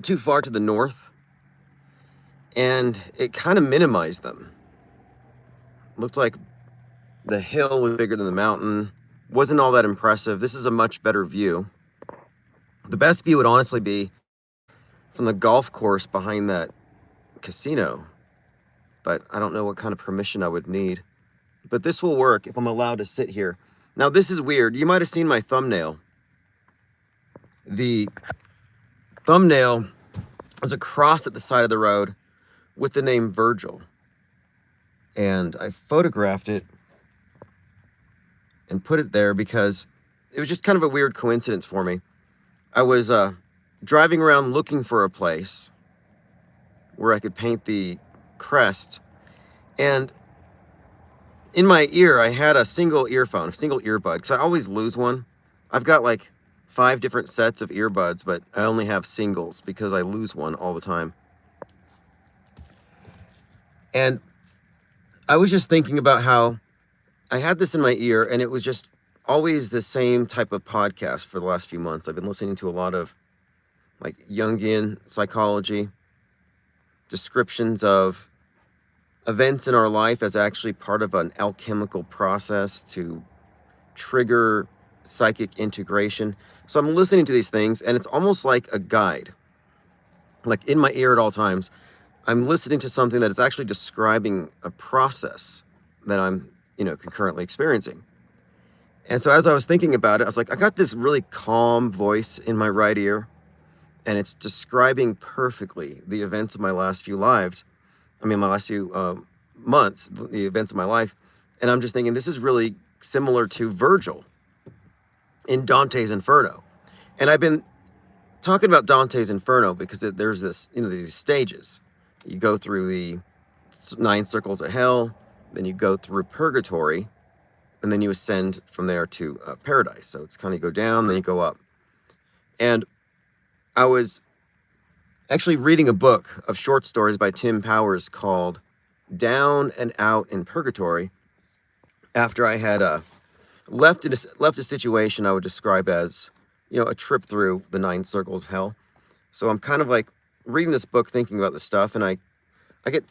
too far to the north, and it kind of minimized them. Looked like the hill was bigger than the mountain. Wasn't all that impressive. This is a much better view. The best view would honestly be from the golf course behind that casino, but I don't know what kind of permission I would need. But this will work if I'm allowed to sit here. Now, this is weird. You might have seen my thumbnail. The thumbnail is a cross at the side of the road with the name Virgil. And I photographed it and put it there because it was just kind of a weird coincidence for me. I was driving around looking for a place where I could paint the crest, and in my ear I had a single earphone, a single earbud, because I always lose one. I've got like 5 different sets of earbuds, but I only have singles because I lose one all the time. And I was just thinking about how I had this in my ear, and it was just always the same type of podcast for the last few months. I've been listening to a lot of like Jungian psychology, descriptions of events in our life as actually part of an alchemical process to trigger psychic integration. So I'm listening to these things, and it's almost like a guide. Like in my ear at all times, I'm listening to something that is actually describing a process that I'm, concurrently experiencing. And so as I was thinking about it, I was like, I got this really calm voice in my right ear, and it's describing perfectly the events of my last few lives. My last few months, the events of my life. And I'm just thinking, this is really similar to Virgil in Dante's Inferno. And I've been talking about Dante's Inferno because there's this, these stages. You go through the 9 circles of hell, then you go through purgatory, and then you ascend from there to paradise. So it's kind of go down, then you go up. And I was actually reading a book of short stories by Tim Powers called Down and Out in Purgatory after I had left a situation I would describe as, a trip through the 9 circles of hell. So I'm kind of like reading this book, thinking about this stuff, and I get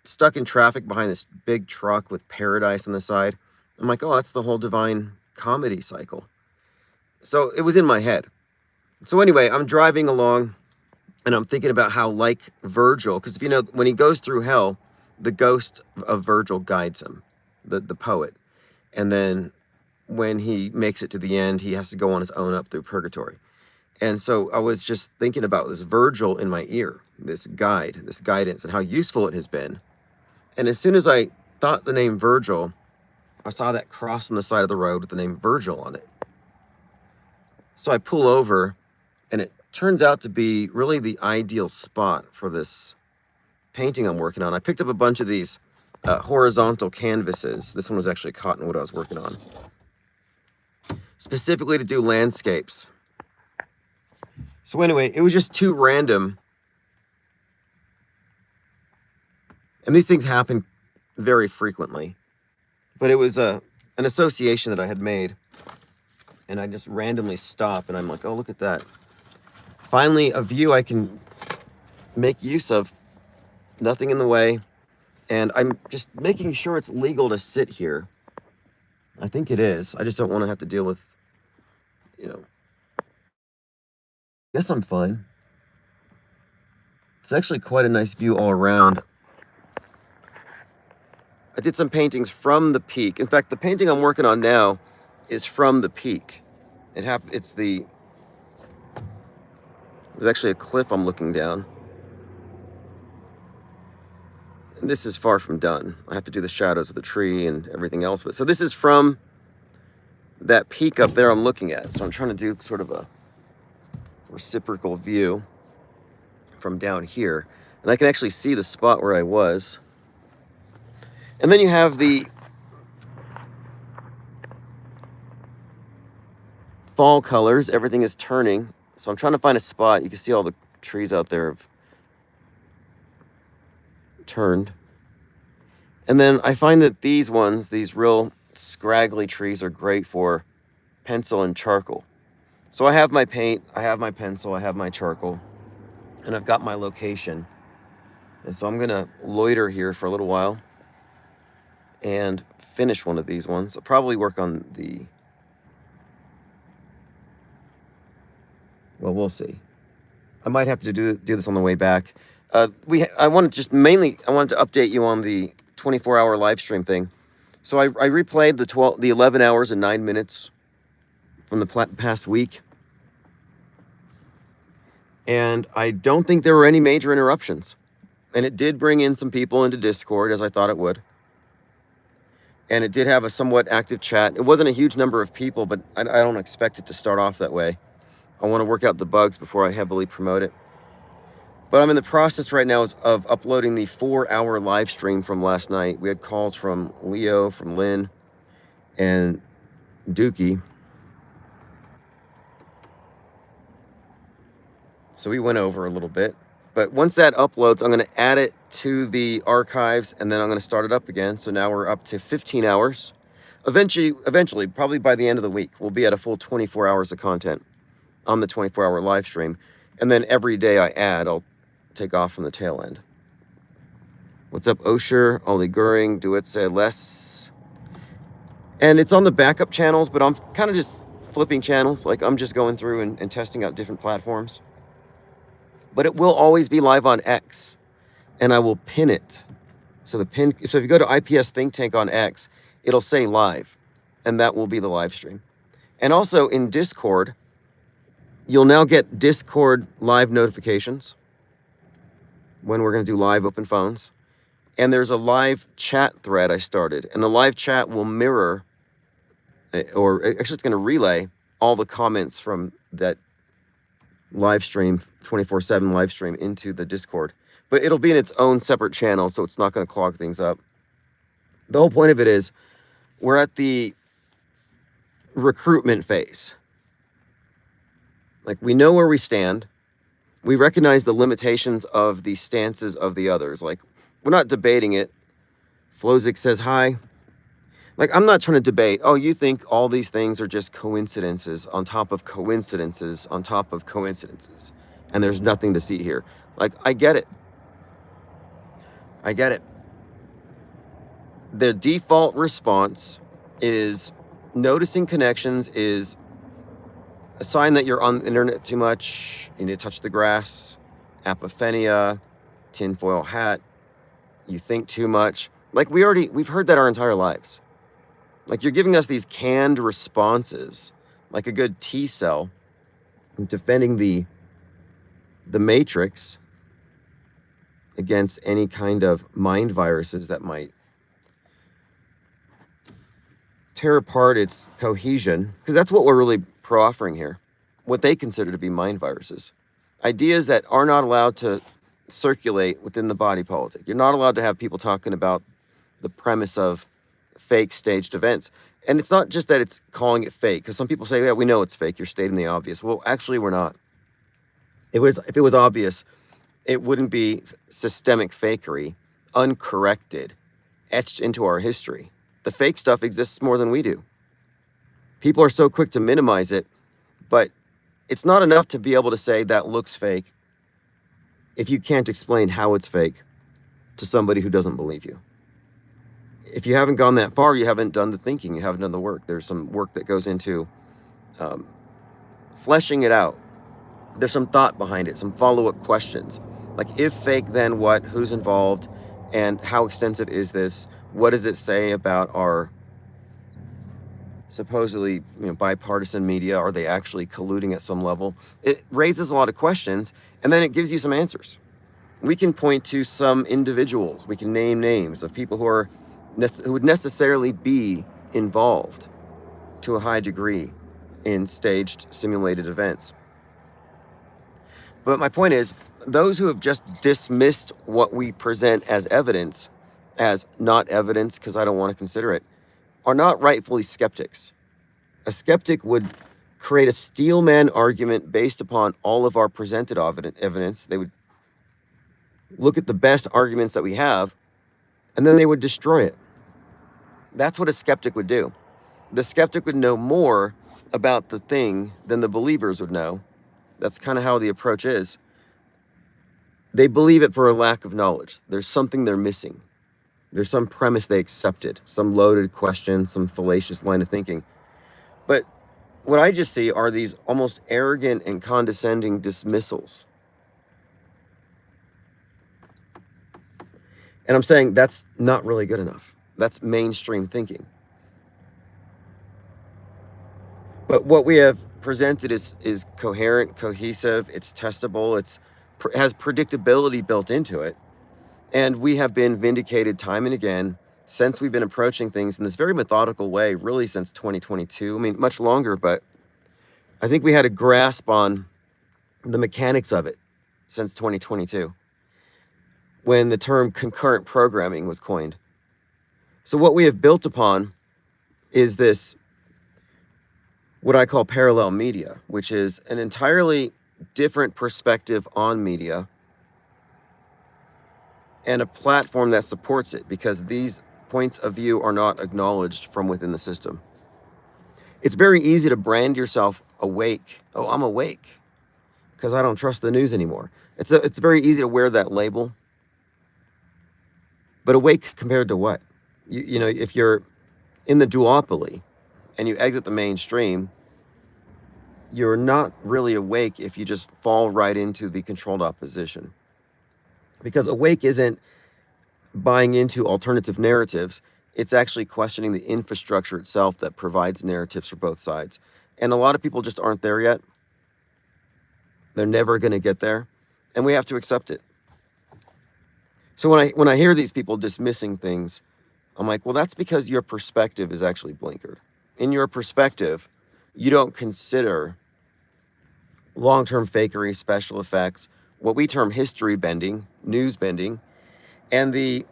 stuck in traffic behind this big truck with paradise on the side. I'm like, oh, that's the whole divine comedy cycle. So it was in my head. So anyway, I'm driving along, and I'm thinking about how, like Virgil, because if when he goes through hell, the ghost of Virgil guides him, the poet. And then when he makes it to the end, he has to go on his own up through purgatory. And so I was just thinking about this Virgil in my ear, this guide, this guidance, and how useful it has been. And as soon as I thought the name Virgil, I saw that cross on the side of the road with the name Virgil on it. So I pull over, and it turns out to be really the ideal spot for this painting I'm working on. I picked up a bunch of these horizontal canvases. This one was actually cottonwood I was working on, specifically to do landscapes. So anyway, it was just too random. And these things happen very frequently. But it was an association that I had made. And I just randomly stop, and I'm like, oh, look at that. Finally, a view I can make use of. Nothing in the way. And I'm just making sure it's legal to sit here. I think it is. I just don't want to have to deal with, Guess I'm fine. It's actually quite a nice view all around. I did some paintings from the peak. In fact, the painting I'm working on now is from the peak. There's actually a cliff I'm looking down. And this is far from done. I have to do the shadows of the tree and everything else. But so this is from that peak up there I'm looking at. So I'm trying to do sort of a reciprocal view from down here. And I can actually see the spot where I was. And then you have the fall colors. Everything is turning. So I'm trying to find a spot. You can see all the trees out there have turned. And then I find that these real scraggly trees are great for pencil and charcoal. So I have my paint, I have my pencil, I have my charcoal. and I've got my location. And so I'm going to loiter here for a little while and finish one of these ones. I'll probably work on well, we'll see. I might have to do this on the way back. I wanted to update you on the 24-hour live stream thing. So I replayed the 11 hours and 9 minutes from the past week. And I don't think there were any major interruptions. And it did bring in some people into Discord, as I thought it would. And it did have a somewhat active chat. It wasn't a huge number of people, but I don't expect it to start off that way. I want to work out the bugs before I heavily promote it. But I'm in the process right now of uploading the 4-hour live stream from last night. We had calls from Leo, from Lynn, and Dookie. So we went over a little bit. But once that uploads, I'm going to add it to the archives, and then I'm going to start it up again. So now we're up to 15 hours. Eventually, probably by the end of the week, we'll be at a full 24 hours of content on the 24-hour live stream. And then every day I add, I'll take off from the tail end. What's up, Osher, Ollie Goering, Do It, Say Less. And it's on the backup channels, but I'm kind of just flipping channels. Like, I'm just going through and testing out different platforms. But it will always be live on X, and I will pin it. So if you go to IPS Think Tank on X, it'll say live, and that will be the live stream. And also in Discord, you'll now get Discord live notifications when we're going to do live open phones. And there's a live chat thread I started, and the live chat will mirror, or actually it's going to relay all the comments from that live stream, 24/7 live stream, into the Discord. But it'll be in its own separate channel, so it's not going to clog things up. The whole point of it is we're at the recruitment phase. Like, we know where we stand. We recognize the limitations of the stances of the others. Like, we're not debating it. Flozik says hi. Like, I'm not trying to debate, oh, you think all these things are just coincidences on top of coincidences on top of coincidences, and there's nothing to see here. Like, I get it. I get it. The default response is noticing connections is a sign that you're on the internet too much. You need to touch the grass. Apophenia, tinfoil hat. You think too much. Like, we've heard that our entire lives. Like, you're giving us these canned responses, like a good T cell, defending the matrix against any kind of mind viruses that might tear apart its cohesion, because that's what we're really pro-offering here, what they consider to be mind viruses. Ideas that are not allowed to circulate within the body politic. You're not allowed to have people talking about the premise of fake staged events. And it's not just that it's calling it fake, because some people say, yeah, we know it's fake, you're stating the obvious. Well, actually, we're not. If it was obvious, it wouldn't be systemic fakery, uncorrected, etched into our history. The fake stuff exists more than we do. People are so quick to minimize it, but it's not enough to be able to say that looks fake if you can't explain how it's fake to somebody who doesn't believe you. If you haven't gone that far, you haven't done the thinking, you haven't done the work. There's some work that goes into fleshing it out. There's some thought behind it, some follow-up questions. Like, if fake, then what? Who's involved? And how extensive is this? What does it say about our supposedly, bipartisan media? Are they actually colluding at some level? It raises a lot of questions, and then it gives you some answers. We can point to some individuals. We can name names of people who would necessarily be involved to a high degree in staged simulated events. But my point is, those who have just dismissed what we present as evidence, as not evidence because I don't want to consider it, are not rightfully skeptics. A skeptic would create a steelman argument based upon all of our presented evidence. They would look at the best arguments that we have, and then they would destroy it. That's what a skeptic would do. The skeptic would know more about the thing than the believers would know. That's kind of how the approach is. They believe it for a lack of knowledge. There's something they're missing. There's some premise they accepted, some loaded question, some fallacious line of thinking. But what I just see are these almost arrogant and condescending dismissals. And I'm saying that's not really good enough. That's mainstream thinking. But what we have presented is coherent, cohesive, it's testable, has predictability built into it. And we have been vindicated time and again since we've been approaching things in this very methodical way, really since 2022. I mean, much longer, but I think we had a grasp on the mechanics of it since 2022, when the term concurrent programming was coined. So what we have built upon is this, what I call parallel media, which is an entirely different perspective on media and a platform that supports it, because these points of view are not acknowledged from within the system. It's very easy to brand yourself awake. Oh, I'm awake because I don't trust the news anymore. It's very easy to wear that label. But awake compared to what? You know, if you're in the duopoly and you exit the mainstream, you're not really awake if you just fall right into the controlled opposition. Because awake isn't buying into alternative narratives. It's actually questioning the infrastructure itself that provides narratives for both sides. And a lot of people just aren't there yet. They're never going to get there. And we have to accept it. So when I hear these people dismissing things, I'm like, well, that's because your perspective is actually blinkered. In your perspective, you don't consider long-term fakery, special effects, what we term history bending, news bending, and the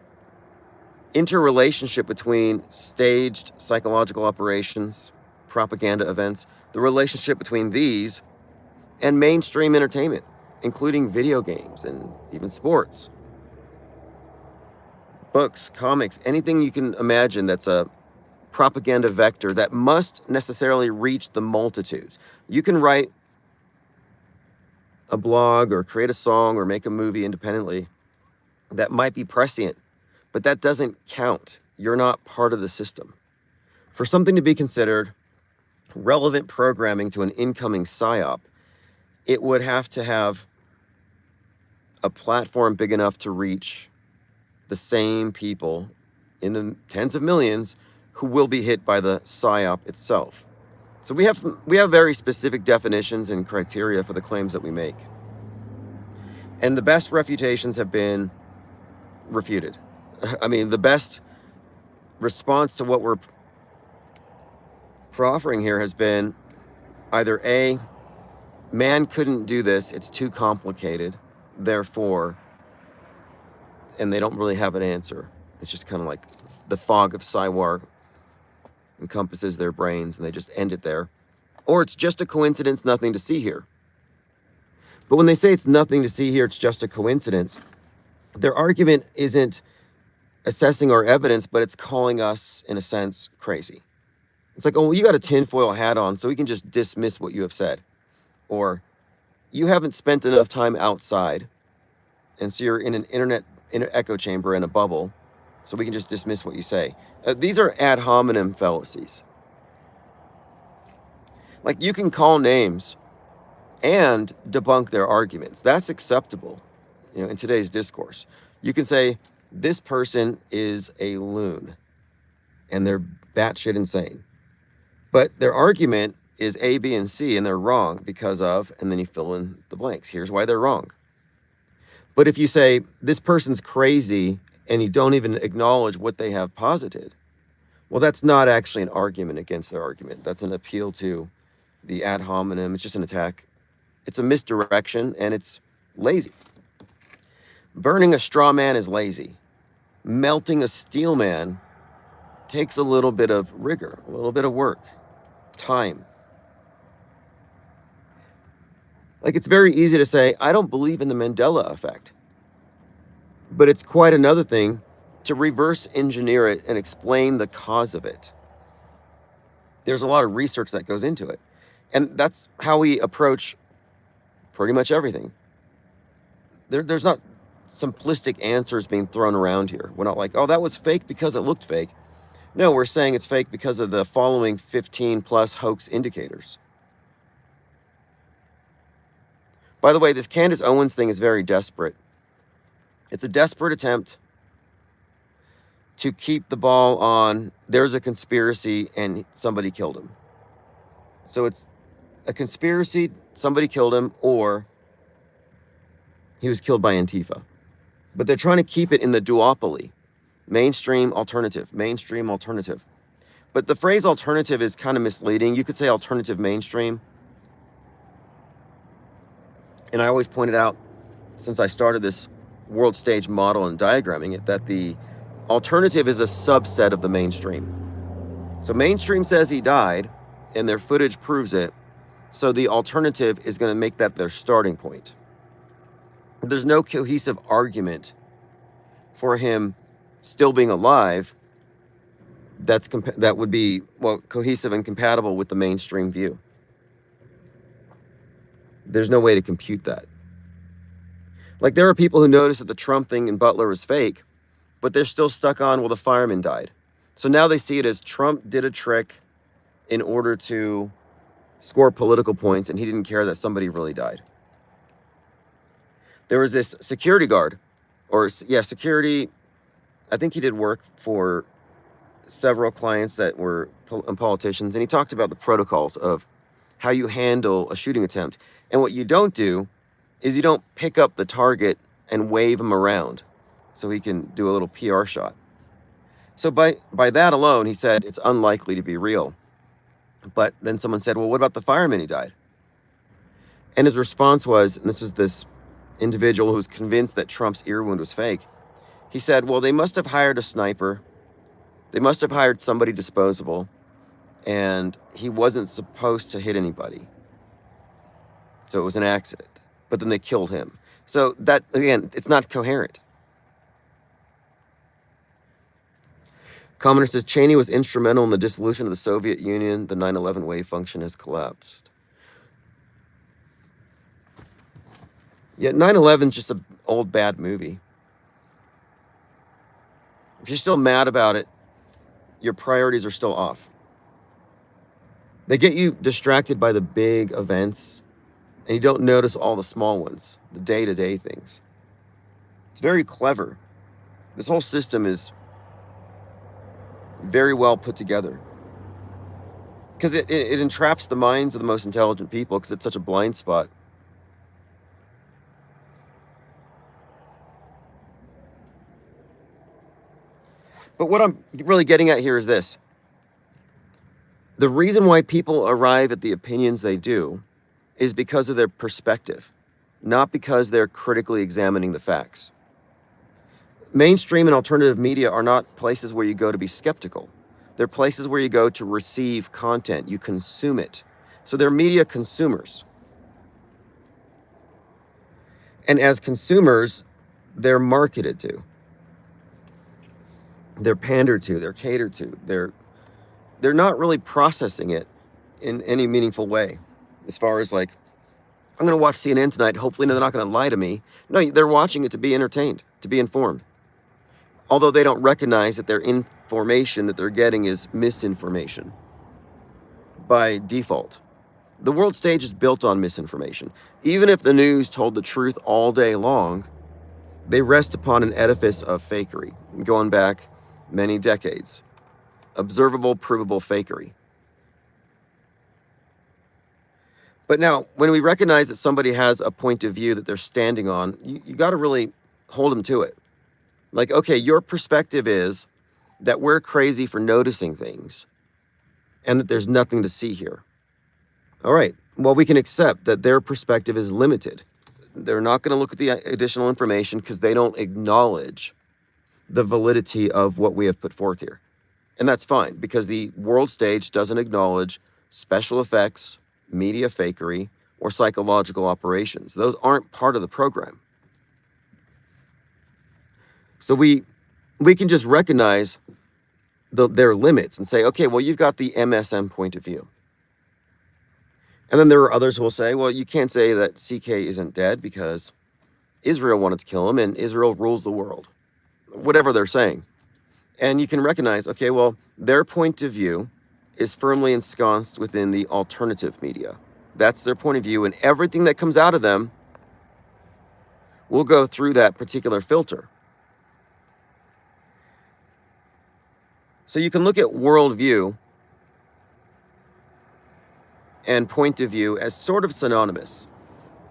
interrelationship between staged psychological operations, propaganda events, the relationship between these and mainstream entertainment, including video games and even sports, books, comics, anything you can imagine that's a propaganda vector that must necessarily reach the multitudes. You can write a blog or create a song or make a movie independently that might be prescient, but that doesn't count. You're not part of the system. For something to be considered relevant programming to an incoming psyop, it would have to have a platform big enough to reach the same people in the tens of millions who will be hit by the psyop itself. So we have very specific definitions and criteria for the claims that we make. And the best refutations have been refuted. I mean, the best response to what we're proffering here has been either A, man couldn't do this, it's too complicated, therefore, and they don't really have an answer. It's just kind of like the fog of Psywar encompasses their brains and they just end it there. Or it's just a coincidence, nothing to see here. But when they say it's nothing to see here, it's just a coincidence, their argument isn't assessing our evidence, but it's calling us, in a sense, crazy. It's like, oh, well, you got a tinfoil hat on, so we can just dismiss what you have said. Or you haven't spent enough time outside, and so you're in an echo chamber in a bubble, so we can just dismiss what you say. These are ad hominem fallacies. Like, you can call names and debunk their arguments. That's acceptable, in today's discourse. You can say, this person is a loon, and they're batshit insane. But their argument is A, B, and C, and they're wrong because of, and then you fill in the blanks. Here's why they're wrong. But if you say, this person's crazy, and you don't even acknowledge what they have posited, well, that's not actually an argument against their argument. That's an appeal to the ad hominem. It's just an attack. It's a misdirection, and it's lazy. Burning a straw man is lazy. Melting a steel man takes a little bit of rigor, a little bit of work, time. Like, it's very easy to say, I don't believe in the Mandela effect. But it's quite another thing to reverse engineer it and explain the cause of it. There's a lot of research that goes into it. And that's how we approach pretty much everything. There's not simplistic answers being thrown around here. We're not like, oh, that was fake because it looked fake. No, we're saying it's fake because of the following 15 plus hoax indicators. By the way, this Candace Owens thing is very desperate. It's a desperate attempt to keep the ball on, there's a conspiracy and somebody killed him. So it's a conspiracy, somebody killed him, or he was killed by Antifa. But they're trying to keep it in the duopoly. Mainstream, alternative, mainstream, alternative. But the phrase alternative is kind of misleading. You could say alternative mainstream. And I always pointed out, since I started this world stage model and diagramming it, that the alternative is a subset of the mainstream. So mainstream says he died, and their footage proves it. So the alternative is going to make that their starting point. There's no cohesive argument for him still being alive that would be, well, cohesive and compatible with the mainstream view. There's no way to compute that. Like, there are people who notice that the Trump thing in Butler is fake, but they're still stuck on, well, the fireman died. So now they see it as Trump did a trick in order to score political points, and he didn't care that somebody really died. There was this security guard, security. I think he did work for several clients that were politicians, and he talked about the protocols of how you handle a shooting attempt. And what you don't do is you don't pick up the target and wave him around so he can do a little PR shot. So by that alone, he said it's unlikely to be real. But then someone said, well, what about the fireman who died? And his response was, and this was this individual who was convinced that Trump's ear wound was fake. He said, well, they must have hired a sniper. They must have hired somebody disposable, and he wasn't supposed to hit anybody. So it was an accident. But then they killed him. So that, again, it's not coherent. Commenter says, Cheney was instrumental in the dissolution of the Soviet Union. The 9/11 wave function has collapsed. Yeah, 9/11 is just an old bad movie. If you're still mad about it, your priorities are still off. They get you distracted by the big events, and you don't notice all the small ones, the day-to-day things. It's very clever. This whole system is very well put together. Because it entraps the minds of the most intelligent people because it's such a blind spot. But what I'm really getting at here is this. The reason why people arrive at the opinions they do is because of their perspective, not because they're critically examining the facts. Mainstream and alternative media are not places where you go to be skeptical. They're places where you go to receive content. You consume it. So they're media consumers. And as consumers, they're marketed to. They're pandered to. They're catered to. They're not really processing it in any meaningful way. As far as like, I'm going to watch CNN tonight. Hopefully they're not going to lie to me. No, they're watching it to be entertained, to be informed. Although they don't recognize that their information that they're getting is misinformation by default. The world stage is built on misinformation. Even if the news told the truth all day long, they rest upon an edifice of fakery, going back many decades. Observable, provable fakery. But now, when we recognize that somebody has a point of view that they're standing on, you got to really hold them to it. Like, okay, your perspective is that we're crazy for noticing things and that there's nothing to see here. All right, well, we can accept that their perspective is limited. They're not going to look at the additional information because they don't acknowledge the validity of what we have put forth here. And that's fine, because the world stage doesn't acknowledge special effects, media fakery, or psychological operations. Those aren't part of the program. So we can just recognize their limits and say, okay, well, you've got the MSM point of view. And then there are others who will say, well, you can't say that CK isn't dead because Israel wanted to kill him, and Israel rules the world, whatever they're saying. And you can recognize, okay, well, their point of view is firmly ensconced within the alternative media. That's their point of view, and everything that comes out of them will go through that particular filter. So you can look at worldview and point of view as sort of synonymous.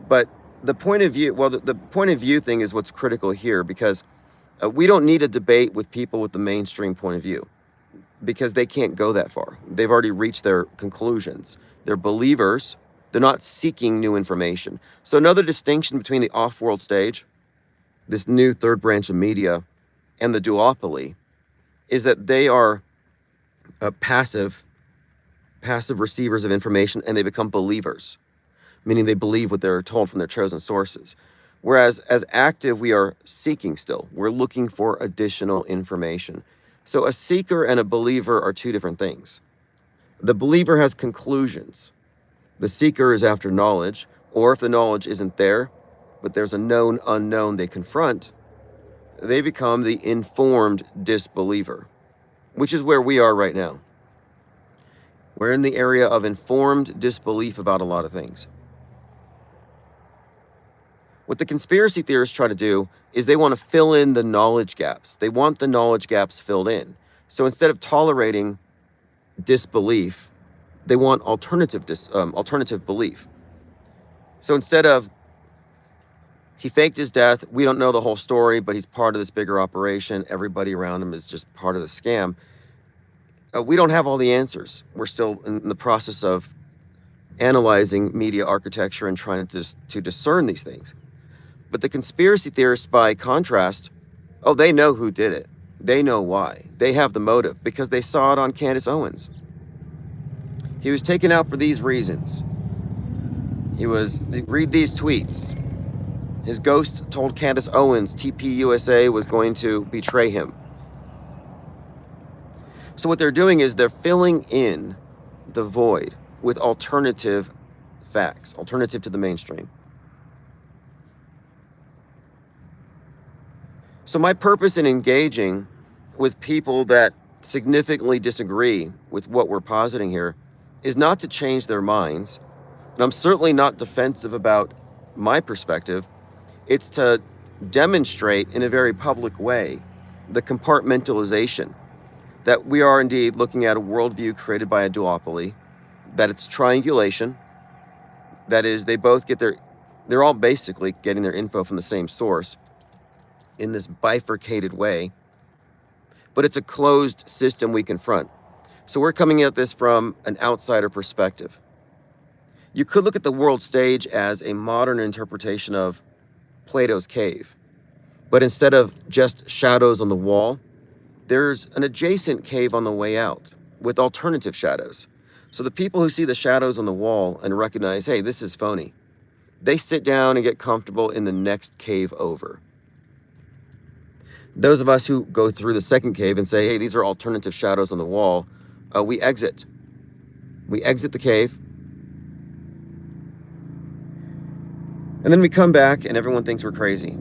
But the point of view, well, the point of view thing is what's critical here, because we don't need a debate with people with the mainstream point of view, because they can't go that far. They've already reached their conclusions. They're believers. They're not seeking new information. So another distinction between the off-world stage, this new third branch of media, and the duopoly is that they are passive receivers of information, and they become believers, meaning they believe what they're told from their chosen sources. Whereas as active, we are seeking still. We're looking for additional information. So a seeker and a believer are two different things. The believer has conclusions. The seeker is after knowledge, or if the knowledge isn't there, but there's a known unknown they confront, they become the informed disbeliever, which is where we are right now. We're in the area of informed disbelief about a lot of things. What the conspiracy theorists try to do is they want to fill in the knowledge gaps. They want the knowledge gaps filled in. So instead of tolerating disbelief, they want alternative belief. So instead of, he faked his death, we don't know the whole story, but he's part of this bigger operation, everybody around him is just part of the scam, we don't have all the answers. We're still in the process of analyzing media architecture and trying to discern these things. But the conspiracy theorists, by contrast, they know who did it. They know why. They have the motive because they saw it on Candace Owens. He was taken out for these reasons. Read these tweets. His ghost told Candace Owens TPUSA was going to betray him. So what they're doing is they're filling in the void with alternative facts, alternative to the mainstream. So my purpose in engaging with people that significantly disagree with what we're positing here is not to change their minds. And I'm certainly not defensive about my perspective. It's to demonstrate in a very public way the compartmentalization that we are indeed looking at a worldview created by a duopoly, that it's triangulation, that is, they're all basically getting their info from the same source in this bifurcated way, but it's a closed system we confront. So we're coming at this from an outsider perspective. You could look at the world stage as a modern interpretation of Plato's cave, but instead of just shadows on the wall, there's an adjacent cave on the way out with alternative shadows. So the people who see the shadows on the wall and recognize, hey, this is phony, they sit down and get comfortable in the next cave over. Those of us who go through the second cave and say, hey, these are alternative shadows on the wall, we exit. We exit the cave. And then we come back and everyone thinks we're crazy.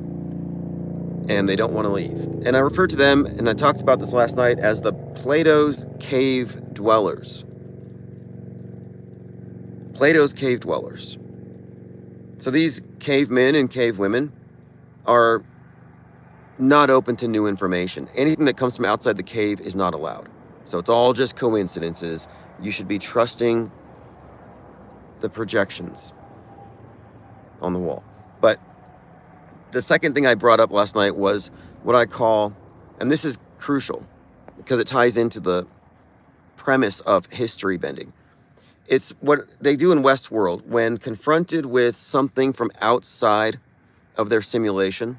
And they don't want to leave. And I refer to them, and I talked about this last night, as the Plato's cave dwellers. Plato's cave dwellers. So these cavemen and cavewomen are not open to new information. Anything that comes from outside the cave is not allowed. So it's all just coincidences. You should be trusting the projections on the wall. But the second thing I brought up last night was what I call, and this is crucial because it ties into the premise of history bending. It's what they do in Westworld when confronted with something from outside of their simulation.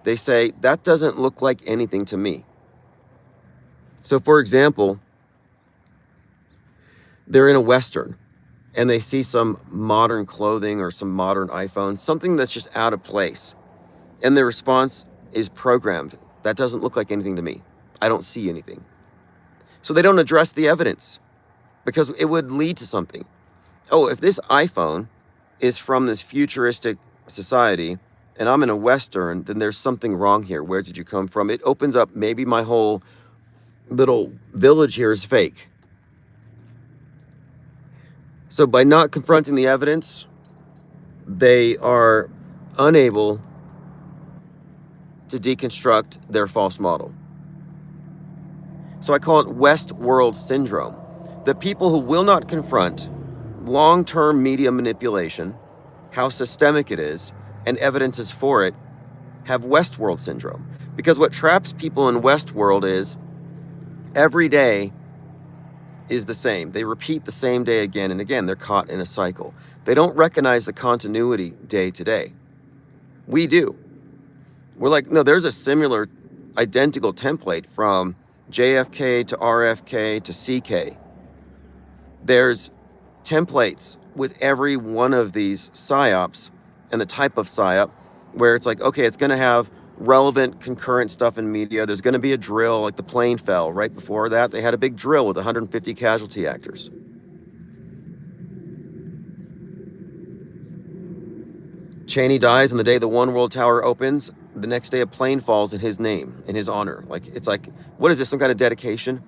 They say, that doesn't look like anything to me. So for example, they're in a Western and they see some modern clothing or some modern iPhone, something that's just out of place. And their response is programmed. That doesn't look like anything to me. I don't see anything. So they don't address the evidence because it would lead to something. Oh, if this iPhone is from this futuristic society and I'm in a Western, then there's something wrong here. Where did you come from? It opens up, maybe my whole little village here is fake. So by not confronting the evidence, they are unable to deconstruct their false model. So I call it Westworld syndrome. The people who will not confront long-term media manipulation, how systemic it is, and evidences for it, have Westworld syndrome. Because what traps people in Westworld is every day is the same. They repeat the same day again and again. They're caught in a cycle. They don't recognize the continuity day to day. We do. We're like, no, there's a similar, identical template from JFK to RFK to CK. There's templates with every one of these psyops and the type of psyop where it's like, okay, it's going to have relevant concurrent stuff in media. There's going to be a drill, like the plane fell. Right before that, they had a big drill with 150 casualty actors. Cheney dies on the day the One World Tower opens. The next day a plane falls in his name, in his honor. Like, it's like, what is this, some kind of dedication?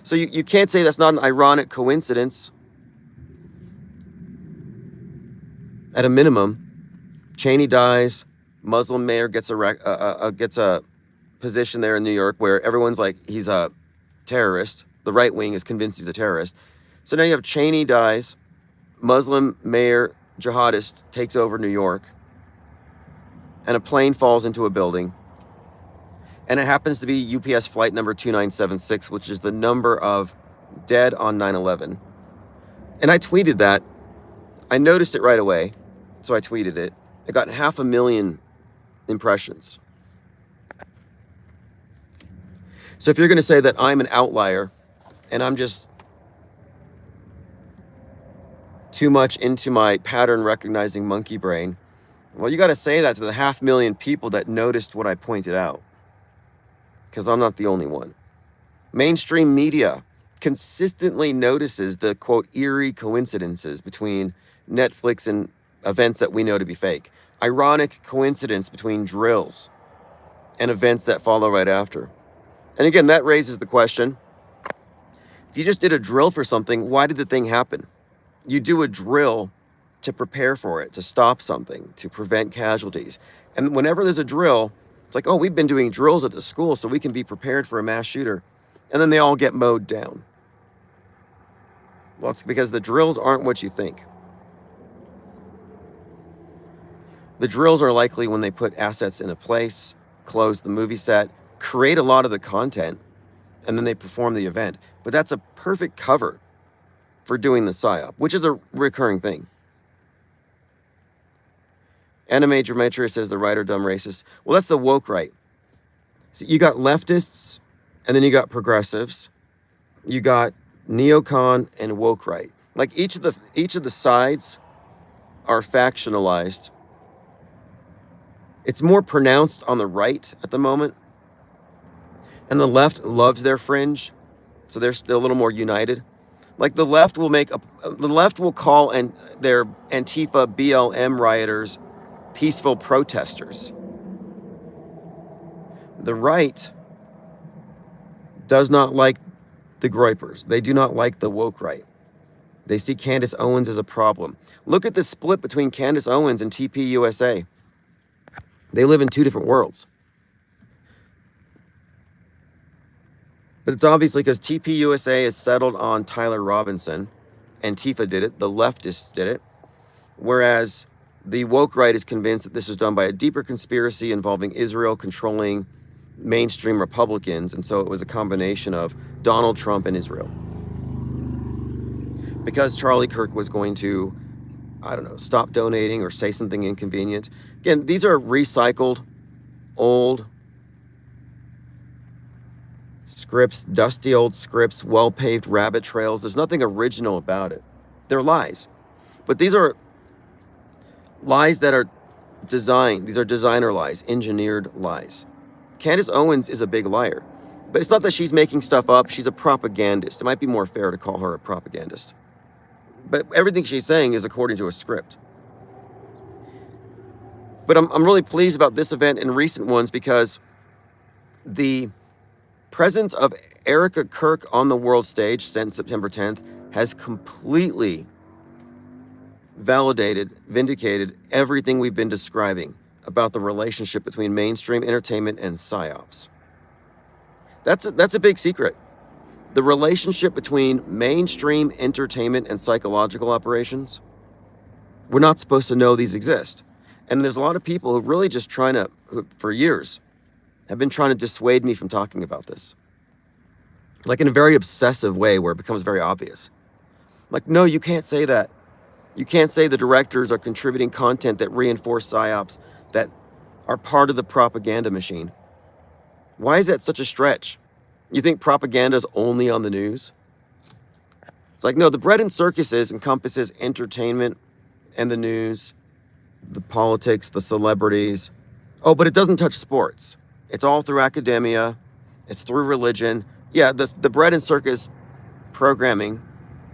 So you can't say that's not an ironic coincidence. At a minimum, Cheney dies, Muslim mayor gets a position there in New York where everyone's like, he's a terrorist. The right wing is convinced he's a terrorist. So now you have Cheney dies, Muslim mayor jihadist takes over New York, and a plane falls into a building. And it happens to be UPS flight number 2976, which is the number of dead on 9/11. And I tweeted that. I noticed it right away, so I tweeted it. It got 500,000 impressions. So if you're going to say that I'm an outlier and I'm just too much into my pattern recognizing monkey brain, well, you got to say that to the 500,000 people that noticed what I pointed out, because I'm not the only one. Mainstream media consistently notices the, quote, eerie coincidences between Netflix and events that we know to be fake. Ironic coincidence between drills and events that follow right after. And again, that raises the question, if you just did a drill for something, why did the thing happen? You do a drill to prepare for it, to stop something, to prevent casualties. And whenever there's a drill, it's like, oh, we've been doing drills at the school so we can be prepared for a mass shooter. And then they all get mowed down. Well, it's because the drills aren't what you think. The drills are likely when they put assets in a place, close the movie set, create a lot of the content, and then they perform the event. But that's a perfect cover for doing the psyop, which is a recurring thing. Anime Demetrius says the right are dumb racists. Well, that's the woke right. So you got leftists, and then you got progressives. You got neocon and woke right. Like each of the sides are factionalized. It's more pronounced on the right at the moment. And the left loves their fringe, so they're still a little more united. Like the left will call their Antifa BLM rioters peaceful protesters. The right does not like the Groypers. They do not like the woke right. They see Candace Owens as a problem. Look at the split between Candace Owens and TP USA. They live in two different worlds. But it's obviously because TP USA is settled on Tyler Robinson. Antifa did it. The leftists did it. Whereas the woke right is convinced that this was done by a deeper conspiracy involving Israel controlling mainstream Republicans. And so it was a combination of Donald Trump and Israel. Because Charlie Kirk was going to, stop donating or say something inconvenient. Again, these are recycled, old scripts, dusty old scripts, well-paved rabbit trails. There's nothing original about it. They're lies. But these are lies that are designed. These are designer lies, engineered lies. Candace Owens is a big liar. But it's not that she's making stuff up. She's a propagandist. It might be more fair to call her a propagandist. But everything she's saying is according to a script. But I'm really pleased about this event and recent ones because the presence of Erica Kirk on the world stage since September 10th has completely validated, vindicated everything we've been describing about the relationship between mainstream entertainment and psyops. That's a big secret. The relationship between mainstream entertainment and psychological operations. We're not supposed to know these exist. And there's a lot of people who really just who, for years, have been trying to dissuade me from talking about this. Like in a very obsessive way where it becomes very obvious. Like, no, you can't say that. You can't say the directors are contributing content that reinforce psyops that are part of the propaganda machine. Why is that such a stretch? You think propaganda is only on the news? It's like, no, the bread and circuses encompasses entertainment and the news, the politics, the celebrities. Oh, but it doesn't touch sports. It's all through academia. It's through religion. Yeah, the bread and circus programming,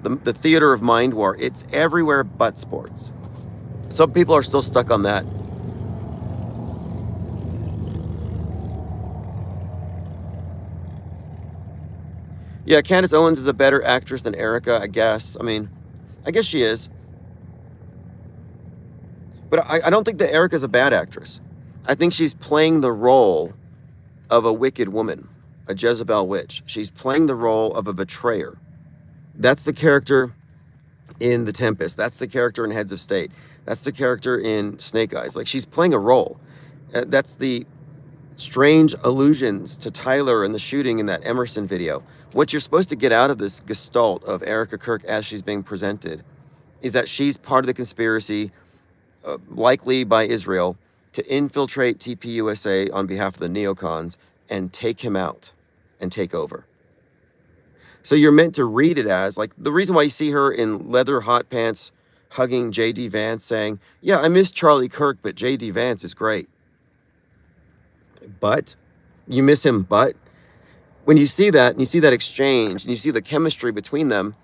the theater of mind war, it's everywhere but sports. Some people are still stuck on that. Yeah, Candace Owens is a better actress than Erica, I guess. I mean, I guess she is. But I don't think that Erica's a bad actress. I think she's playing the role of a wicked woman, a Jezebel witch. She's playing the role of a betrayer. That's the character in The Tempest. That's the character in Heads of State. That's the character in Snake Eyes. Like, she's playing a role. That's the strange allusions to Tyler and the shooting in that Emerson video. What you're supposed to get out of this gestalt of Erica Kirk as she's being presented is that she's part of the conspiracy, likely by Israel, to infiltrate TPUSA on behalf of the neocons and take him out and take over. So you're meant to read it as, like, the reason why you see her in leather hot pants hugging J.D. Vance saying, yeah, I miss Charlie Kirk, but J.D. Vance is great. But? You miss him, but? When you see that, and you see that exchange, and you see the chemistry between them,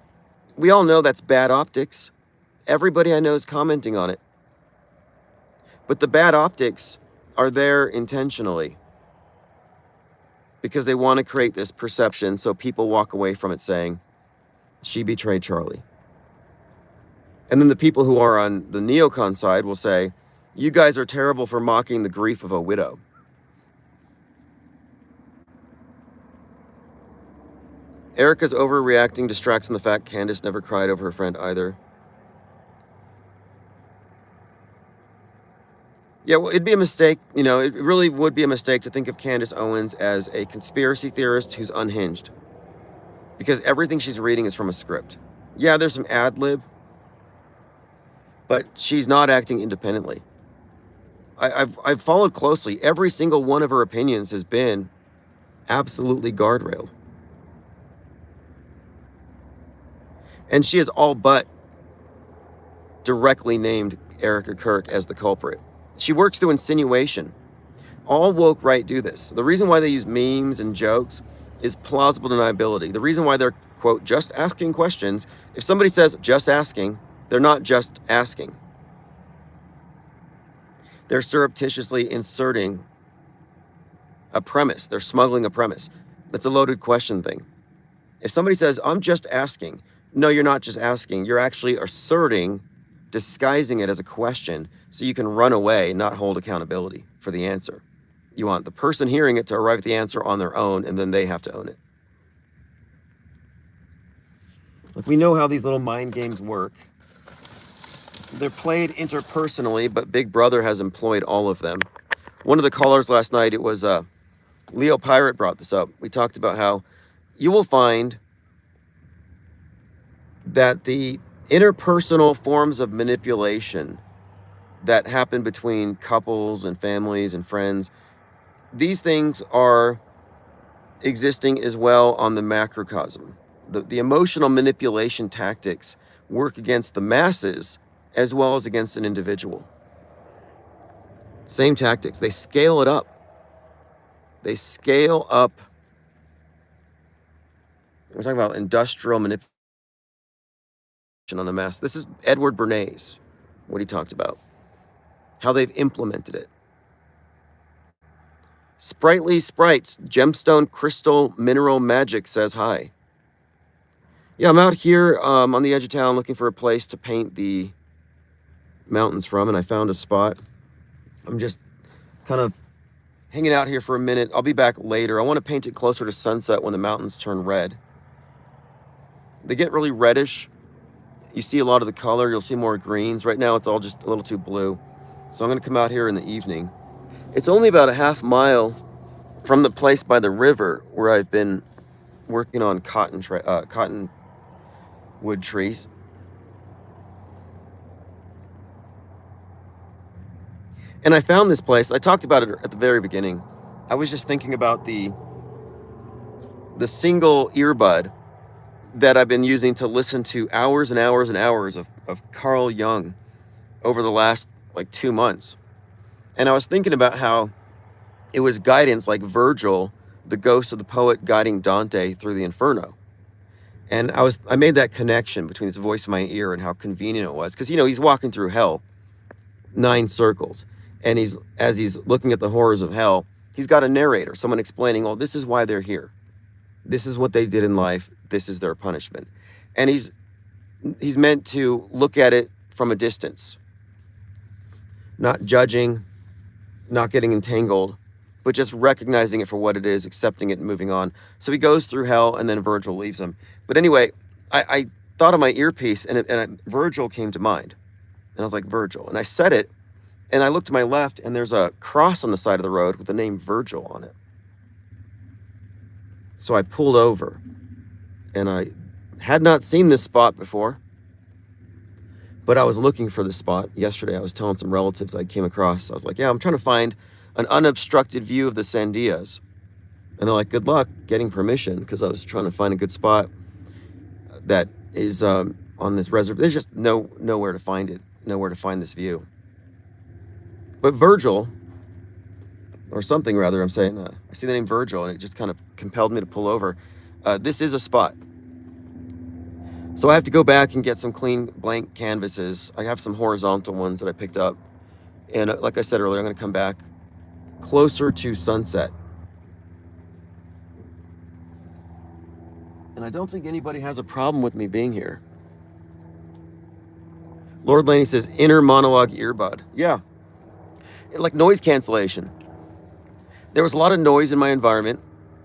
we all know that's bad optics. Everybody I know is commenting on it. But the bad optics are there intentionally because they want to create this perception so people walk away from it saying, she betrayed Charlie. And then the people who are on the neocon side will say, you guys are terrible for mocking the grief of a widow. Erica's overreacting distracts from the fact Candace never cried over her friend either. Yeah, well, it'd be a mistake, it really would be a mistake to think of Candace Owens as a conspiracy theorist who's unhinged. Because everything she's reading is from a script. Yeah, there's some ad lib, but she's not acting independently. I've followed closely. Every single one of her opinions has been absolutely guardrailed. And she has all but directly named Erica Kirk as the culprit. She works through insinuation. All woke right do this. The reason why they use memes and jokes is plausible deniability. The reason why they're, quote, just asking questions, if somebody says just asking, they're not just asking. They're surreptitiously inserting a premise. They're smuggling a premise. That's a loaded question thing. If somebody says, I'm just asking, no, you're not just asking. You're actually asserting, disguising it as a question so you can run away, not hold accountability for the answer. You want the person hearing it to arrive at the answer on their own, and then they have to own it. Look, we know how these little mind games work. They're played interpersonally, but Big Brother has employed all of them. One of the callers last night, it was Leo Pirate brought this up. We talked about how you will find that the interpersonal forms of manipulation that happen between couples and families and friends, these things are existing as well on the macrocosm. The emotional manipulation tactics work against the masses as well as against an individual. Same tactics. They scale it up. They scale up. We're talking about industrial manipulation on the mass. This is Edward Bernays, what he talked about. how they've implemented it. Sprightly Sprites, Gemstone Crystal Mineral Magic says hi. Yeah, I'm out here on the edge of town looking for a place to paint the mountains from, and I found a spot. I'm just kind of hanging out here for a minute. I'll be back later. I want to paint it closer to sunset when the mountains turn red. They get really reddish. You see a lot of the color. You'll see more greens. Right now it's all just a little too blue. So I'm going to come out here in the evening. It's only about a half mile from the place by the river where I've been working on cottonwood trees. And I found this place. I talked about it at the very beginning. I was just thinking about the single earbud that I've been using to listen to hours and hours and hours of Carl Jung over the last 2 months. And I was thinking about how it was guidance like Virgil, the ghost of the poet, guiding Dante through the Inferno. And I made that connection between this voice in my ear and how convenient it was. Because, he's walking through hell, 9 circles. And as he's looking at the horrors of hell, he's got a narrator, someone explaining, oh, this is why they're here. This is what they did in life. This is their punishment. And he's meant to look at it from a distance, not judging, not getting entangled, but just recognizing it for what it is, accepting it and moving on. So he goes through hell and then Virgil leaves him. But anyway, I thought of my earpiece and Virgil came to mind. And I was like, Virgil. And I said it and I looked to my left and there's a cross on the side of the road with the name Virgil on it. So I pulled over and I had not seen this spot before, but I was looking for this spot yesterday. I was telling some relatives I came across. I was like, yeah, I'm trying to find an unobstructed view of the Sandias. And they're like, good luck getting permission, because I was trying to find a good spot that is on this reservoir. There's just nowhere to find it, nowhere to find this view. But Virgil, or something rather, I'm saying, I see the name Virgil and it just kind of compelled me to pull over. This is a spot. So I have to go back and get some clean blank canvases. I have some horizontal ones that I picked up. And like I said earlier, I'm going to come back closer to sunset. And I don't think anybody has a problem with me being here. Lord Laney says, inner monologue earbud. Yeah. Like noise cancellation. There was a lot of noise in my environment.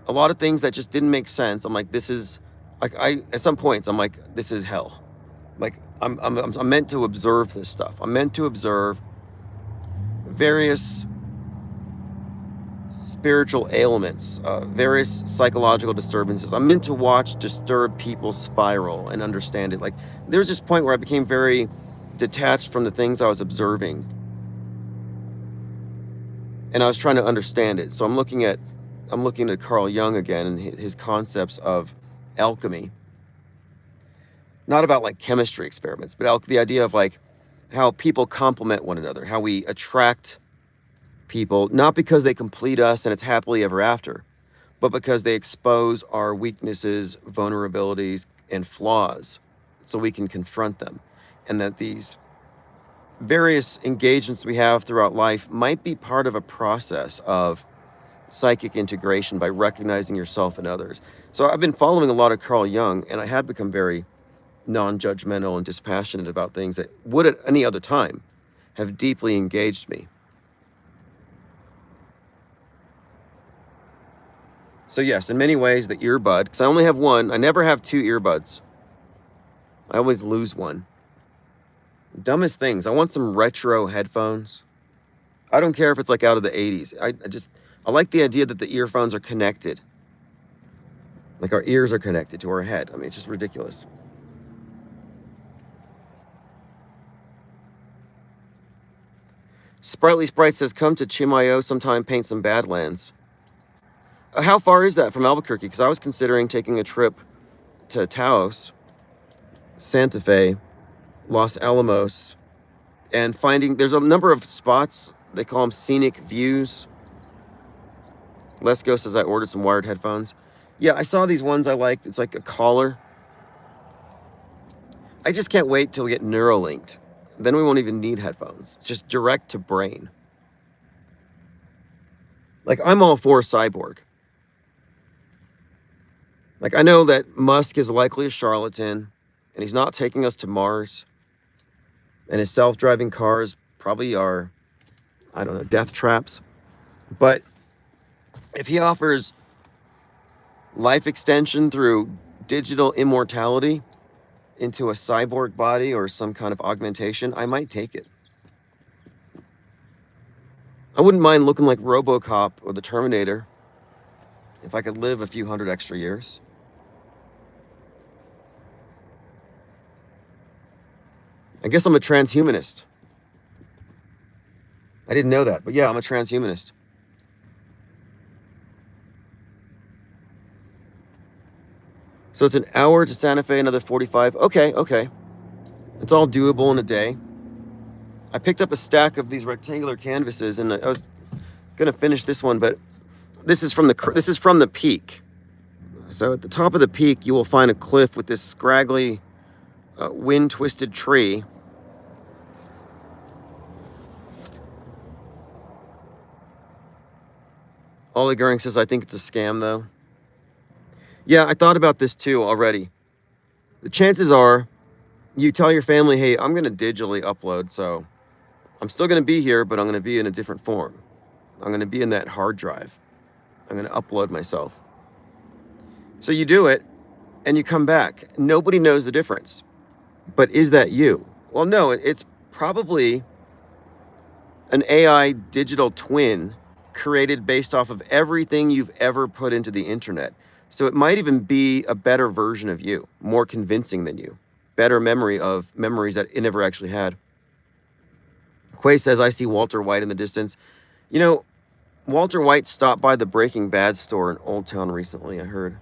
A lot of things that just didn't make sense. I'm like, this is... at some points, I'm like, this is hell. Like, I'm meant to observe this stuff. I'm meant to observe various spiritual ailments, various psychological disturbances. I'm meant to watch disturbed people spiral and understand it. Like, there was this point where I became very detached from the things I was observing. And I was trying to understand it. So I'm looking at Carl Jung again and his concepts of alchemy. Not about like chemistry experiments, but the idea of like how people complement one another, how we attract people, not because they complete us and it's happily ever after, but because they expose our weaknesses, vulnerabilities, and flaws so we can confront them. And that these various engagements we have throughout life might be part of a process of psychic integration by recognizing yourself and others. So I've been following a lot of Carl Jung, and I have become very non-judgmental and dispassionate about things that would at any other time have deeply engaged me. So yes, in many ways, the earbud, because I only have one. I never have 2 earbuds. I always lose one. Dumbest things. I want some retro headphones. I don't care if it's like out of the 80s. I like the idea that the earphones are connected. Like our ears are connected to our head. I mean, it's just ridiculous. Sprightly Sprite says, come to Chimayo sometime, paint some Badlands. How far is that from Albuquerque? Because I was considering taking a trip to Taos, Santa Fe, Los Alamos, and there's a number of spots. They call them scenic views. Lesko says I ordered some wired headphones. Yeah, I saw these ones I liked. It's like a collar. I just can't wait till we get Neuralinked. then we won't even need headphones. It's just direct to brain. Like, I'm all for cyborg. Like, I know that Musk is likely a charlatan, and he's not taking us to Mars, and his self-driving cars probably are, I don't know, death traps. But if he offers life extension through digital immortality into a cyborg body or some kind of augmentation, I might take it. I wouldn't mind looking like RoboCop or the Terminator if I could live a few hundred extra years. I guess I'm a transhumanist. I didn't know that, but yeah, I'm a transhumanist. So it's an hour to Santa Fe, another 45. Okay. It's all doable in a day. I picked up a stack of these rectangular canvases, and I was gonna finish this one, but this is from the peak. So at the top of the peak, you will find a cliff with this scraggly, wind-twisted tree. Ollie Goering says, I think it's a scam, though. Yeah, I thought about this too already. The chances are, you tell your family, hey, I'm going to digitally upload, so I'm still going to be here, but I'm going to be in a different form. I'm going to be in that hard drive. I'm going to upload myself. So you do it, and you come back. Nobody knows the difference. But is that you? Well, no, it's probably an AI digital twin created based off of everything you've ever put into the internet. So it might even be a better version of you, more convincing than you, better memory of memories that it never actually had. Quay says, I see Walter White in the distance. You know, Walter White stopped by the Breaking Bad store in Old Town recently, I heard.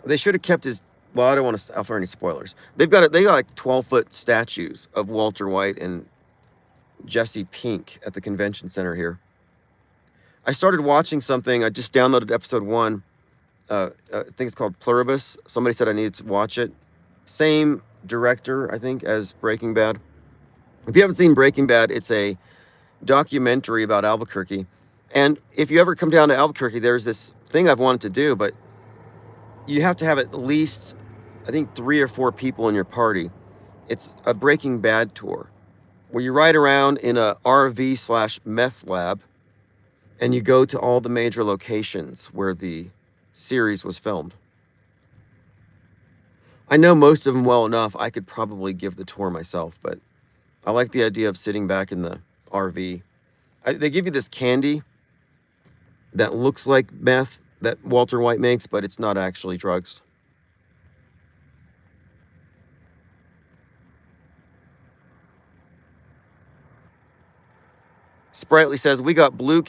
They should have kept his, well, I don't want to offer any spoilers. They got like 12-foot statues of Walter White and Jesse Pink at the convention center here. I started watching something. I just downloaded episode 1. I think it's called Pluribus. Somebody said I needed to watch it. Same director, I think, as Breaking Bad. If you haven't seen Breaking Bad, it's a documentary about Albuquerque. And if you ever come down to Albuquerque, there's this thing I've wanted to do, but you have to have at least, I think, 3 or 4 people in your party. It's a Breaking Bad tour where you ride around in a RV/meth lab, and you go to all the major locations where the series was filmed. I know most of them well enough, I could probably give the tour myself, but I like the idea of sitting back in the RV. They give you this candy that looks like meth that Walter White makes, but it's not actually drugs. Sprightly says, we got blue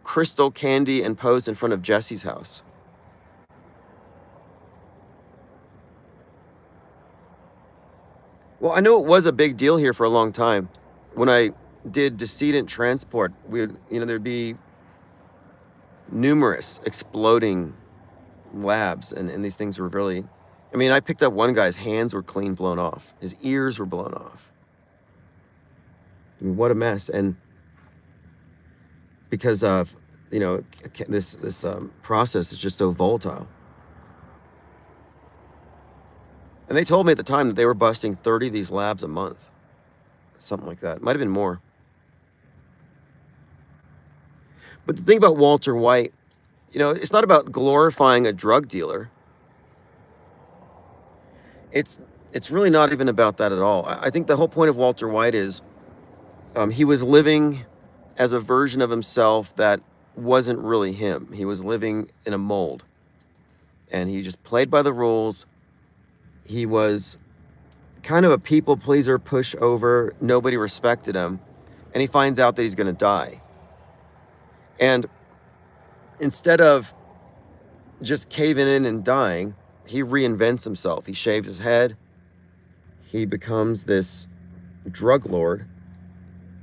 crystal candy and posed in front of Jesse's house. Well, I know it was a big deal here for a long time. When I did decedent transport, there'd be numerous exploding labs, and these things were really, I picked up one guy's hands were clean blown off. His ears were blown off. What a mess. And because of, this process is just so volatile. And they told me at the time that they were busting 30 of these labs a month. Something like that. Might have been more. But the thing about Walter White, it's not about glorifying a drug dealer. It's really not even about that at all. I think the whole point of Walter White is he was living as a version of himself that wasn't really him. He was living in a mold. And he just played by the rules. He was kind of a people pleaser, pushover. Nobody respected him. And he finds out that he's going to die. And instead of just caving in and dying, he reinvents himself. He shaves his head. He becomes this drug lord.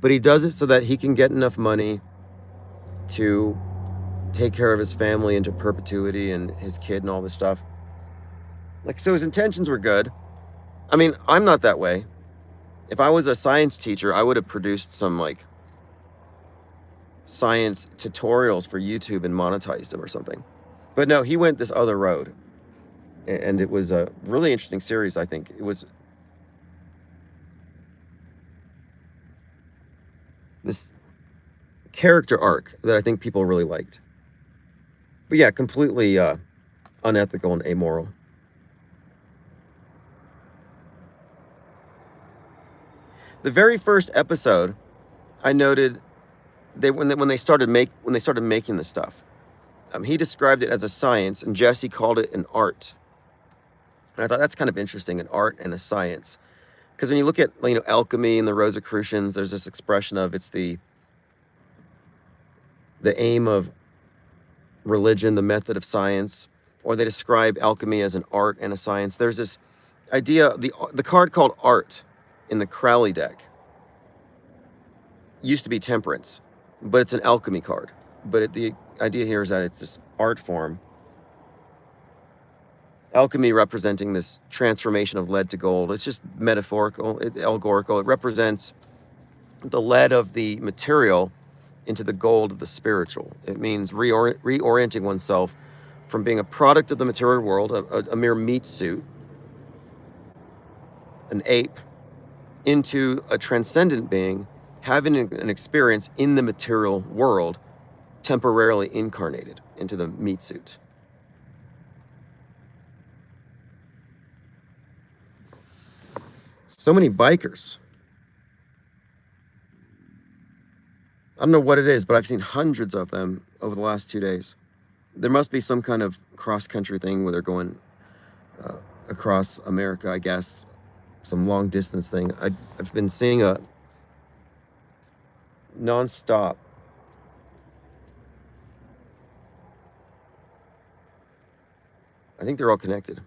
But he does it so that he can get enough money to take care of his family into perpetuity and his kid and all this stuff. So his intentions were good. I mean, I'm not that way. If I was a science teacher, I would have produced some like science tutorials for YouTube and monetized them or something. But no, he went this other road. And it was a really interesting series, I think. It was this character arc that I think people really liked. But yeah, completely unethical and amoral. The very first episode, I noted when they started making the stuff, he described it as a science, and Jesse called it an art. And I thought that's kind of interesting, an art and a science, because when you look at alchemy and the Rosicrucians, there's this expression of it's the aim of religion, the method of science, or they describe alchemy as an art and a science. There's this idea, the card called art in the Crowley deck used to be temperance, but it's an alchemy card. But the idea here is that it's this art form. Alchemy representing this transformation of lead to gold. It's just metaphorical, allegorical. It represents the lead of the material into the gold of the spiritual. It means reorienting oneself from being a product of the material world, a mere meat suit, an ape, into a transcendent being, having an experience in the material world, temporarily incarnated into the meat suit. So many bikers. I don't know what it is, but I've seen hundreds of them over the last 2 days. There must be some kind of cross-country thing where they're going across America, I guess. Some long-distance thing. I've been seeing a non-stop I think they're all connected.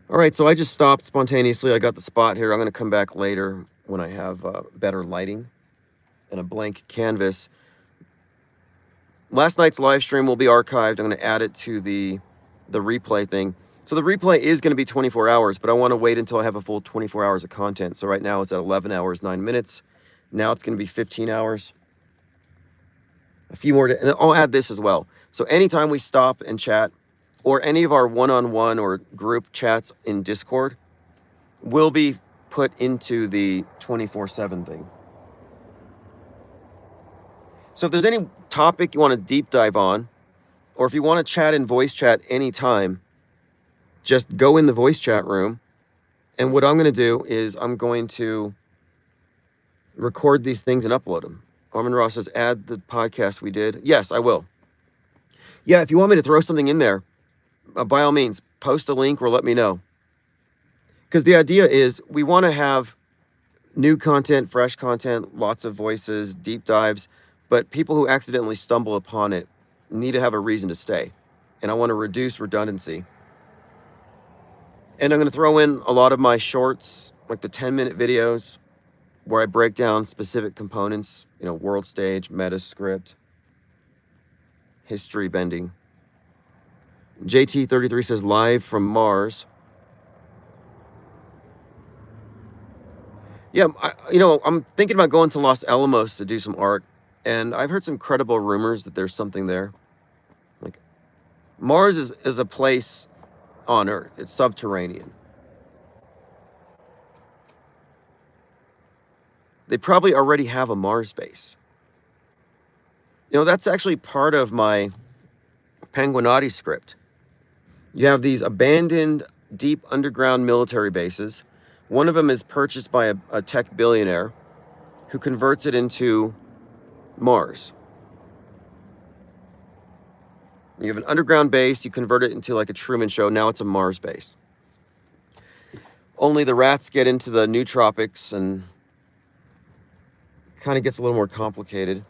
All right, so I just stopped spontaneously. I got the spot here. I'm going to come back later when I have better lighting and a blank canvas. Last night's live stream will be archived. I'm going to add it to the replay thing. So the replay is going to be 24 hours, but I want to wait until I have a full 24 hours of content. So right now it's at 11 hours, 9 minutes. Now it's going to be 15 hours. A few more, and I'll add this as well. So anytime we stop and chat, or any of our one-on-one or group chats in Discord, will be put into the 24/7 thing. So if there's any topic you want to deep dive on, or if you want to chat in voice chat anytime, just go in the voice chat room. And what I'm going to do is I'm going to record these things and upload them. Armin Ross says, add the podcast we did. Yes, I will. Yeah, if you want me to throw something in there, by all means, post a link or let me know. Because the idea is we want to have new content, fresh content, lots of voices, deep dives, but people who accidentally stumble upon it need to have a reason to stay. And I want to reduce redundancy. And I'm going to throw in a lot of my shorts, like the 10-minute videos, where I break down specific components, world stage, meta script, history bending. JT33 says, live from Mars. Yeah, I'm thinking about going to Los Alamos to do some art, and I've heard some credible rumors that there's something there. Like, Mars is a place on Earth. It's subterranean. They probably already have a Mars base. That's actually part of my Penguinati script. You have these abandoned, deep underground military bases. One of them is purchased by a tech billionaire who converts it into Mars. You have an underground base, you convert it into like a Truman Show, now it's a Mars base. Only the rats get into the nootropics and kind of gets a little more complicated.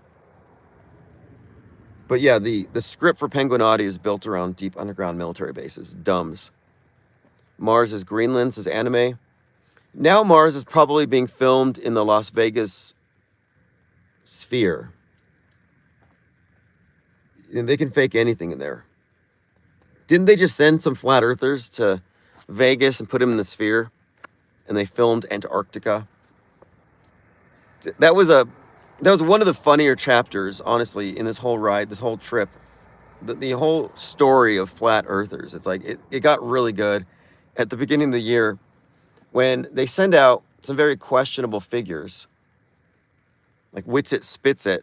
But yeah, the script for Penguinati is built around deep underground military bases, DUMBs. Mars is Greenland, is anime. Now Mars is probably being filmed in the Las Vegas sphere. They can fake anything in there. Didn't they just send some flat earthers to Vegas and put them in the sphere? And they filmed Antarctica. That was one of the funnier chapters, honestly, in this whole ride, this whole trip. The whole story of flat earthers. It's like it got really good at the beginning of the year when they send out some very questionable figures, like Witsit Spitsit,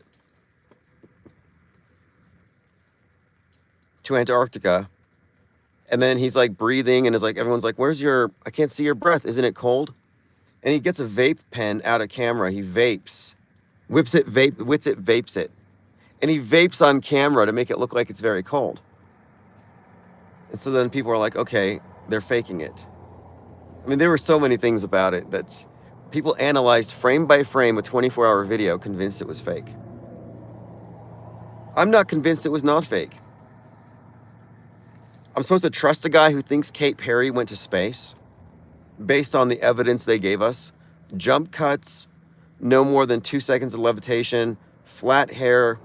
to Antarctica. And then he's like breathing and is like, everyone's like, I can't see your breath. Isn't it cold? And he gets a vape pen out of camera. He vapes. Witsit vapes it. And he vapes on camera to make it look like it's very cold. And so then people are like, okay, they're faking it. I mean, there were so many things about it that people analyzed frame by frame a 24-hour video, convinced it was fake. I'm not convinced it was not fake. I'm supposed to trust a guy who thinks Kate Perry went to space based on the evidence they gave us. Jump cuts, no more than 2 seconds of levitation, flat hair,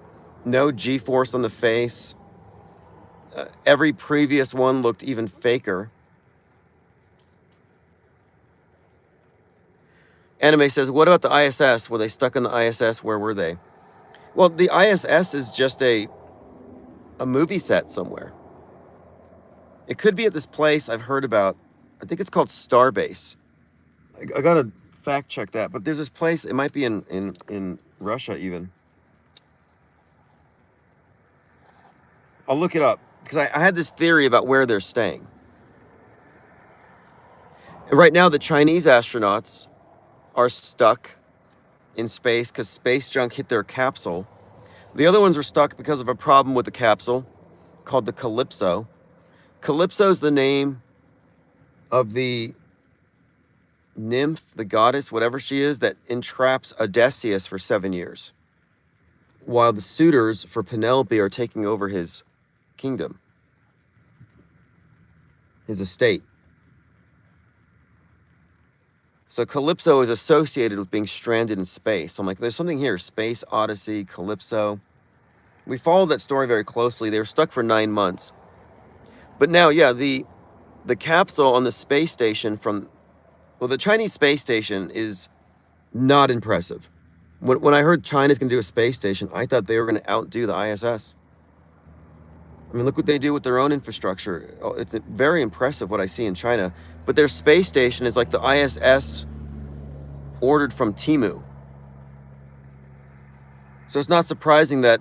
no G-force on the face. Every previous one looked even faker. Anime says, what about the ISS? Were they stuck in the ISS? Where were they? Well, the ISS is just a movie set somewhere. It could be at this place I've heard about. I think it's called Starbase. I gotta fact check that. But there's this place, it might be in Russia even. I'll look it up, because I had this theory about where they're staying. And right now, the Chinese astronauts are stuck in space because space junk hit their capsule. The other ones were stuck because of a problem with the capsule called the Calypso. Calypso's the name of the nymph, the goddess, whatever she is, that entraps Odysseus for 7 years, while the suitors for Penelope are taking over his kingdom, his estate. So Calypso is associated with being stranded in space. So I'm like, there's something here. Space Odyssey, Calypso. We followed that story very closely. They were stuck for 9 months. But now, yeah, the capsule on the space station the Chinese space station is not impressive. When I heard China's going to do a space station, I thought they were going to outdo the ISS. I mean, look what they do with their own infrastructure. It's very impressive what I see in China. But their space station is like the ISS ordered from Temu. So it's not surprising that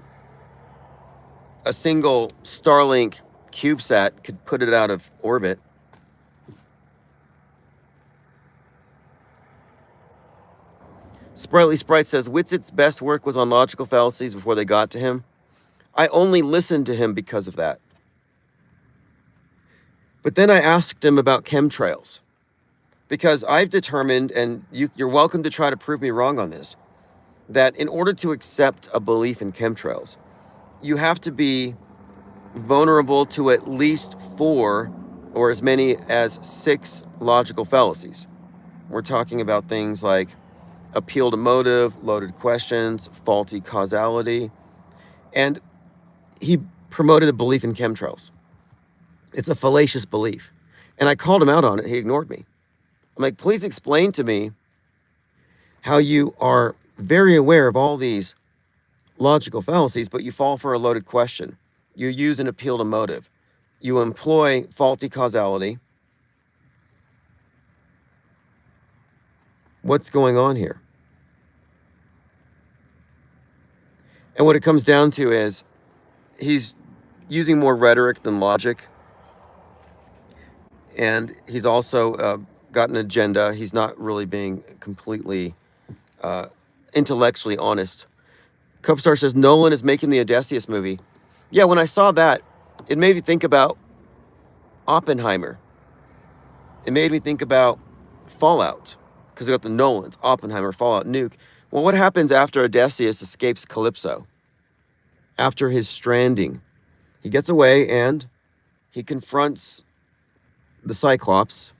a single Starlink CubeSat could put it out of orbit. Sprightly Sprite says, Witsit's best work was on logical fallacies before they got to him. I only listened to him because of that. But then I asked him about chemtrails, because I've determined, and you're welcome to try to prove me wrong on this, that in order to accept a belief in chemtrails, you have to be vulnerable to at least 4 or as many as 6 logical fallacies. We're talking about things like appeal to motive, loaded questions, faulty causality, and he promoted a belief in chemtrails. It's a fallacious belief. And I called him out on it. He ignored me. I'm like, please explain to me how you are very aware of all these logical fallacies, but you fall for a loaded question. You use an appeal to motive. You employ faulty causality. What's going on here? And what it comes down to is he's using more rhetoric than logic. And he's also got an agenda. He's not really being completely intellectually honest. Cupstar says, Nolan is making the Odysseus movie. Yeah, when I saw that, it made me think about Oppenheimer. It made me think about Fallout, because we got the Nolans, Oppenheimer, Fallout, Nuke. Well, what happens after Odysseus escapes Calypso? After his stranding, he gets away and he confronts the Cyclops,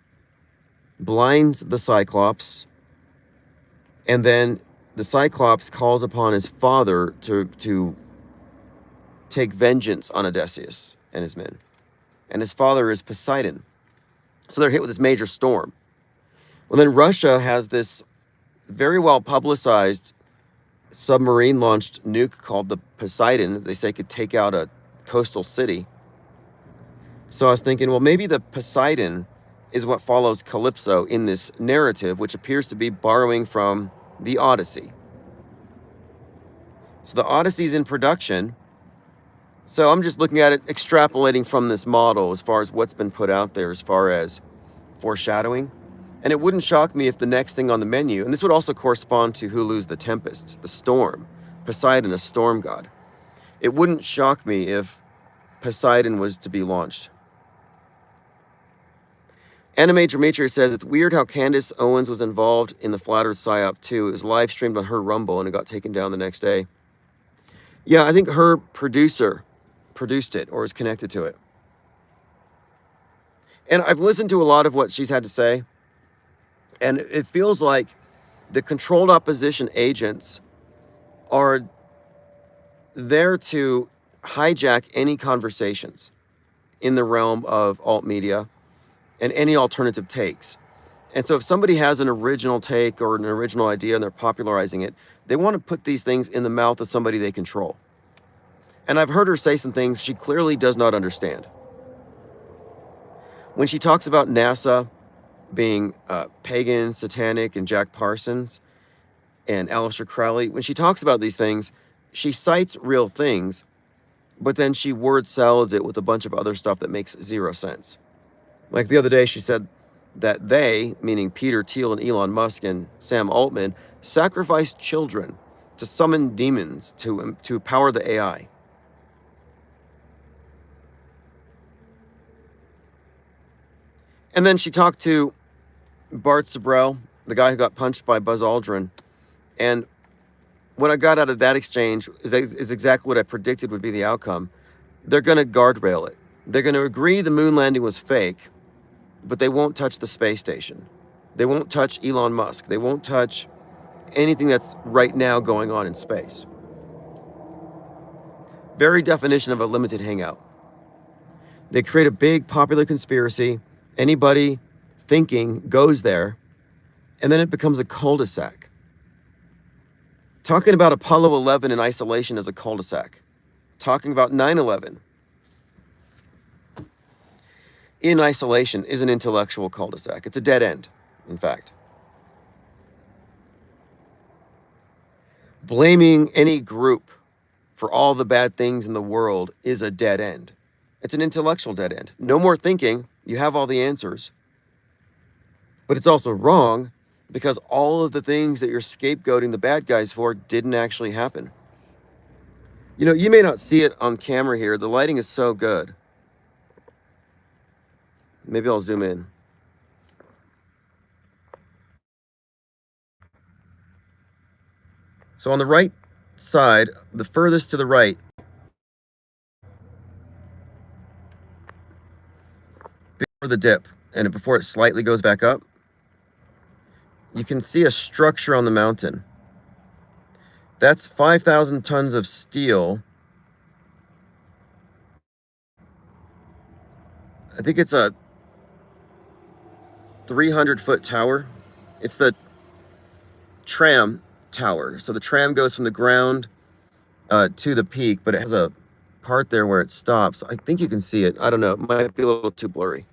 blinds the Cyclops, and then the Cyclops calls upon his father to take vengeance on Odysseus and his men. and his father is Poseidon. So they're hit with this major storm. Well, then Russia has this very well publicized submarine launched nuke called the Poseidon that they say could take out a coastal city. So I was thinking, well, maybe the Poseidon is what follows Calypso in this narrative, which appears to be borrowing from the Odyssey. So the Odyssey's in production. So I'm just looking at it, extrapolating from this model as far as what's been put out there as far as foreshadowing. And it wouldn't shock me if the next thing on the menu, and this would also correspond to Hulu's The Tempest, the storm, Poseidon, a storm god. It wouldn't shock me if Poseidon was to be launched. Anime Demetri says, it's weird how Candace Owens was involved in the Flat Earth PSYOP too. It was live streamed on her Rumble and it got taken down the next day. Yeah, I think her producer produced it or is connected to it. And I've listened to a lot of what she's had to say. And it feels like the controlled opposition agents are there to hijack any conversations in the realm of alt media and any alternative takes. And so if somebody has an original take or an original idea and they're popularizing it, they want to put these things in the mouth of somebody they control. And I've heard her say some things she clearly does not understand. When she talks about NASA being pagan, satanic, and Jack Parsons and Aleister Crowley, when she talks about these things, she cites real things, but then she word salads it with a bunch of other stuff that makes zero sense. Like the other day, she said that they, meaning Peter Thiel and Elon Musk and Sam Altman, sacrificed children to summon demons to power the AI. And then she talked to Bart Sabrell, the guy who got punched by Buzz Aldrin. And what I got out of that exchange is exactly what I predicted would be the outcome. They're going to guardrail it. They're going to agree the moon landing was fake, but they won't touch the space station. They won't touch Elon Musk. They won't touch anything that's right now going on in space. Very definition of a limited hangout. They create a big popular conspiracy. Anybody thinking goes there, and then it becomes a cul-de-sac. Talking about Apollo 11 in isolation as a cul-de-sac. Talking about 9/11 in isolation is an intellectual cul-de-sac. It's a dead end, in fact. Blaming any group for all the bad things in the world is a dead end. It's an intellectual dead end. No more thinking. You have all the answers. But it's also wrong because all of the things that you're scapegoating the bad guys for didn't actually happen. You know, you may not see it on camera here. The lighting is so good. Maybe I'll zoom in. So on the right side, the furthest to the right, before the dip, and before it slightly goes back up, you can see a structure on the mountain. That's 5,000 tons of steel. I think it's a 300-foot tower. It's the tram tower. So the tram goes from the ground to the peak, but it has a part there where it stops. I think you can see it. I don't know. It might be a little too blurry.